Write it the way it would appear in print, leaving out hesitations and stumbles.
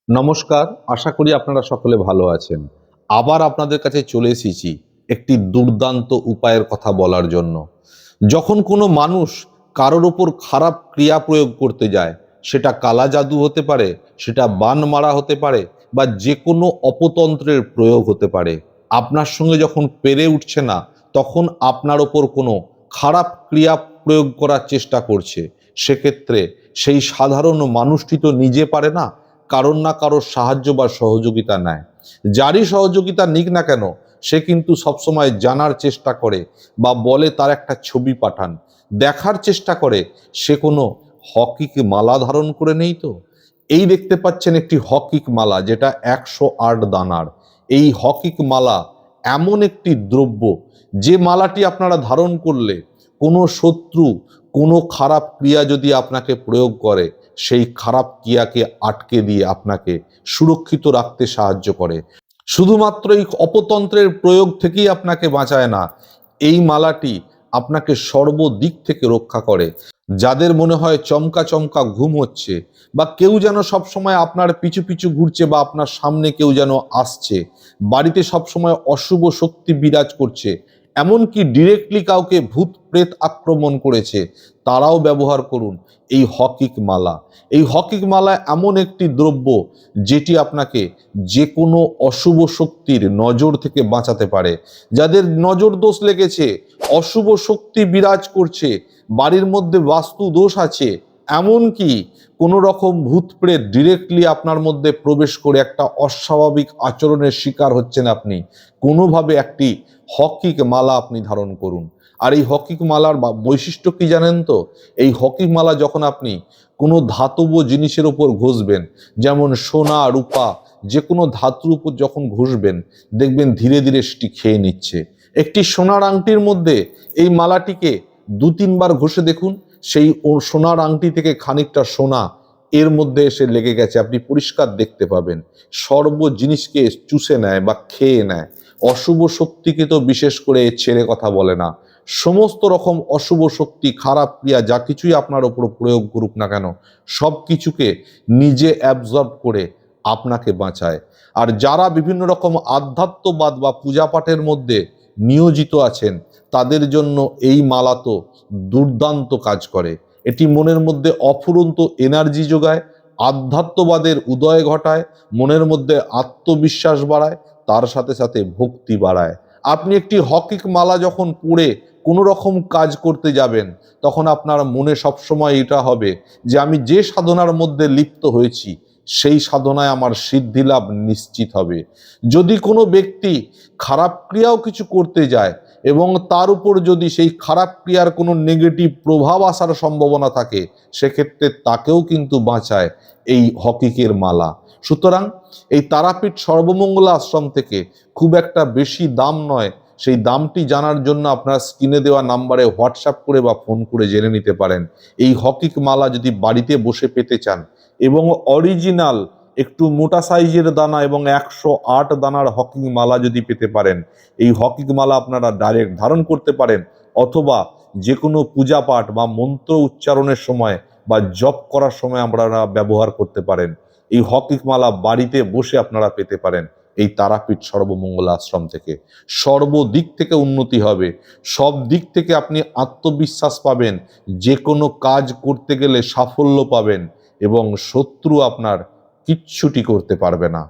নমস্কার, আশা করি আপনারা সকলে ভালো আছেন। আবার আপনাদের কাছে চলে এসেছি একটি দুর্দান্ত উপায়ের কথা বলার জন্য। যখন কোনো মানুষ কারোর ওপর খারাপ ক্রিয়া প্রয়োগ করতে যায়, সেটা কালা জাদু হতে পারে, সেটা বান মারা হতে পারে বা যেকোনো অপতন্ত্রের প্রয়োগ হতে পারে। আপনার সঙ্গে যখন পেরে উঠছে না, তখন আপনার ওপর কোনো খারাপ ক্রিয়া প্রয়োগ করার চেষ্টা করছে। সেক্ষেত্রে সেই সাধারণ মানুষটি তো নিজে পারে না, কারোর না কারোর সাহায্য বা সহযোগিতা নেয়। যারই সহযোগিতা নিক না কেন, সে কিন্তু সবসময় জানার চেষ্টা করে বা বলে তার একটা ছবি পাঠান, দেখার চেষ্টা করে সে কোনো হকিক মালা ধারণ করে নেই তো। এই দেখতে পাচ্ছেন একটি হকিক মালা, যেটা 108 দানার। এই হকিক মালা এমন একটি দ্রব্য, যে মালাটি আপনারা ধারণ করলে কোনো শত্রু কোনো খারাপ ক্রিয়া যদি আপনাকে প্রয়োগ করে, সেই খারাপ ক্রিয়াকে আটকে দিয়ে আপনাকে সুরক্ষিত রাখতে সাহায্য করে। শুধুমাত্র এই অপতন্ত্রের প্রয়োগ থেকেই আপনাকে বাঁচায় না, এই মালাটি আপনাকে সর্বদিক থেকে রক্ষা করে। যাদের মনে হয় চমকা চমকা ঘুম হচ্ছে, বা কেউ যেন সবসময় আপনার পিছু পিছু ঘুরছে, বা আপনার সামনে কেউ যেন আসছে, বাড়িতে সবসময় অশুভ শক্তি বিরাজ করছে, এমনকি ডিরেক্টলি কাউকে ভূত প্রেত আক্রমণ করেছে, তারাও ব্যবহার করুন এই হকিক মালা। এই হকিক মালা এমন একটি দ্রব্য, যেটি আপনাকে যে কোনো অশুভ শক্তির নজর থেকে বাঁচাতে পারে। যাদের নজর দোষ লেগেছে, অশুভ শক্তি বিরাজ করছে, বাড়ির মধ্যে বাস্তু দোষ আছে, এমনকি কোনো রকম ভূত প্রেত ডিরেক্টলি আপনার মধ্যে প্রবেশ করে একটা অস্বাভাবিক আচরণের শিকার হচ্ছেন আপনি, কোনোভাবে একটি হকিক মালা আপনি ধারণ করুন। আর এই হকিক মালার বৈশিষ্ট্য কি জানেন তো? এই হকিক মালা যখন আপনি কোনো ধাতব জিনিসের উপর ঘষবেন, যেমন সোনা রূপা, যে কোনো ধাতুর উপর যখন ঘষবেন, দেখবেন ধীরে ধীরে সেটি খেয়ে নিচ্ছে। একটি সোনার আংটির মধ্যে এই মালাটিকে 2-3 বার ঘষে দেখুন, সেই সোনার আংটি থেকে খানিকটা সোনা এর মধ্যে এসে লেগে গেছে, আপনি পরিষ্কার দেখতে পাবেন। সর্ব জিনিসকে চুষে নেয় বা খেয়ে নেয়। অশুভ শক্তিকে তো বিশেষ করে ছেড়ে কথা বলে না। সমস্ত রকম অশুভ শক্তি, খারাপ ক্রিয়া যা কিছুই আপনার ওপর প্রয়োগ করুক না কেন, সব কিছুকে নিজে অ্যাবজর্ব করে আপনাকে বাঁচায়। আর যারা বিভিন্ন রকম আধ্যাত্মবাদ বা পূজা পাঠের মধ্যে নিয়োজিত আছেন, তাদের জন্য এই মালা তো দুর্দান্ত কাজ করে। এটি মনের মধ্যে অফুরন্ত এনার্জি যোগায়, আধ্যাত্মবাদের উদয় ঘটায়, মনের মধ্যে আত্মবিশ্বাস বাড়ায়, তার সাথে সাথে ভক্তি বাড়ায়। আপনি একটি হকিক মালা যখন পরে কোনো রকম কাজ করতে যাবেন, তখন আপনার মনে সবসময় এটা হবে যে আমি যে সাধনার মধ্যে লিপ্ত হয়েছি, সেই সাধনায় আমার সিদ্ধি লাভ নিশ্চিত হবে। যদি কোনো ব্যক্তি খারাপ ক্রিয়াও কিছু করতে যায়, এবং তার উপর যদি সেই খারাপ ক্রিয়ার কোনো নেগেটিভ প্রভাব আসার সম্ভাবনা থাকে, সেক্ষেত্রে তাকেও কিন্তু বাঁচায় এই হকিকের মালা। সুতরাং এই তারাপীঠ সর্বমঙ্গলা আশ্রম থেকে খুব একটা বেশি দাম নয়, সেই দামটি জানার জন্য আপনার স্ক্রিনে দেওয়া নাম্বারে হোয়াটসঅ্যাপ করে বা ফোন করে জেনে নিতে পারেন। এই হকিক মালা যদি বাড়িতে বসে পেতে চান, এবং অরিজিনাল একটু মোটা সাইজের দানা এবং 108 দানার হকিং মালা যদি পেতে পারেন, এই হকিং মালা আপনারা ডাইরেক্ট ধারণ করতে পারেন, অথবা যে কোনো পূজা পাঠ বা মন্ত্র উচ্চারণের সময় বা জপ করার সময় আপনারা ব্যবহার করতে পারেন। এই হকিং মালা বাড়িতে বসে আপনারা পেতে পারেন এই তারাপীঠ সর্বমঙ্গলা আশ্রম থেকে। সর্বদিক থেকে উন্নতি হবে, সব দিক থেকে আপনি আত্মবিশ্বাস পাবেন, যে কোনো কাজ করতে গেলে সাফল্য পাবেন, এবং শত্রু আপনার কিচ্ছুটি করতে পারবে না।